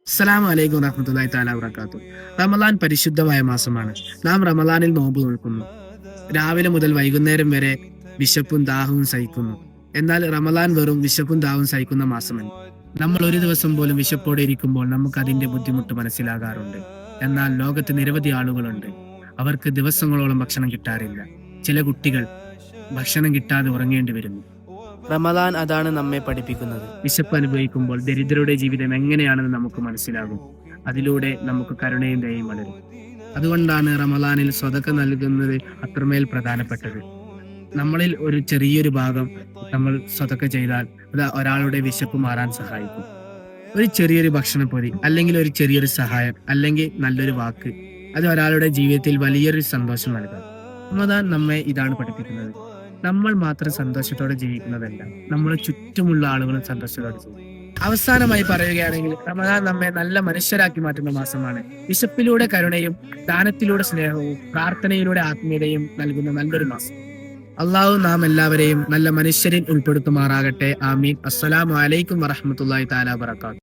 അസ്സലാമു അലൈക്കും വറഹ്മത്തുള്ളാഹി തആല വബറകാതുഹു. റമദാൻ പരിശുദ്ധമായ മാസമാണ്. നാം റമദാനിൽ നോമ്പ് നോൽക്കുന്നു. രാവിലെ മുതൽ വൈകുന്നേരം വരെ വിശപ്പും ദാഹവും സഹിക്കുന്നു. എന്നാൽ റമദാൻ വെറും വിശപ്പും ദാഹവും സഹിക്കുന്ന മാസമല്ല. നമ്മൾ ഒരു ദിവസം പോലും വിശപ്പോടെ ഇരിക്കുമ്പോൾ നമുക്ക് അതിന്റെ ബുദ്ധിമുട്ട് മനസ്സിലാകാറുണ്ട്. എന്നാൽ ലോകത്ത് നിരവധി ആളുകളുണ്ട്, അവർക്ക് ദിവസങ്ങളോളം ഭക്ഷണം കിട്ടാറില്ല. ചില കുട്ടികൾ ഭക്ഷണം കിട്ടാതെ ഉറങ്ങേണ്ടി വരുന്നു. റമദാൻ അതാണ് നമ്മെ പഠിപ്പിക്കുന്നത്. വിശപ്പ് അനുഭവിക്കുമ്പോൾ ദരിദ്രരുടെ ജീവിതം എങ്ങനെയാണെന്ന് നമുക്ക് മനസ്സിലാകും. അതിലൂടെ നമുക്ക് കരുണയും ദയയും വളരും. അതുകൊണ്ടാണ് റമദാനിൽ സ്വതക്ക നൽകുന്നത് അത്രമേൽ പ്രധാനപ്പെട്ടത്. നമ്മളിൽ ഒരു ചെറിയൊരു ഭാഗം നമ്മൾ സ്വതക്ക ചെയ്താൽ അത് ഒരാളുടെ വിശപ്പ് മാറാൻ സഹായിക്കും. ഒരു ചെറിയൊരു ഭക്ഷണപ്പൊതി, അല്ലെങ്കിൽ ഒരു ചെറിയൊരു സഹായം, അല്ലെങ്കിൽ നല്ലൊരു വാക്ക്, അത് ഒരാളുടെ ജീവിതത്തിൽ വലിയൊരു സന്തോഷം നൽകാം. റമദാൻ നമ്മെ ഇതാണ് പഠിപ്പിക്കുന്നത്. നമ്മൾ മാത്രം സന്തോഷത്തോടെ ജീവിക്കുന്നതല്ല, നമ്മളെ ചുറ്റുമുള്ള ആളുകളും സന്തോഷത്തോടെ ജീവിക്കും. അവസാനമായി പറയുകയാണെങ്കിൽ, റമദാൻ നമ്മെ നല്ല മനുഷ്യരാക്കി മാറ്റുന്ന മാസമാണ്. വിശപ്പിലൂടെ കരുണയും, ദാനത്തിലൂടെ സ്നേഹവും, പ്രാർത്ഥനയിലൂടെ ആത്മീയതയും നൽകുന്ന നല്ലൊരു മാസം. അള്ളാഹു നാം എല്ലാവരെയും നല്ല മനുഷ്യരിൽ ഉൾപ്പെടുത്തുമാറാകട്ടെ. ആമീൻ. അസ്സലാമു അലൈക്കും വറഹ്മത്തുള്ളാഹി തആല വബറകാതുഹു.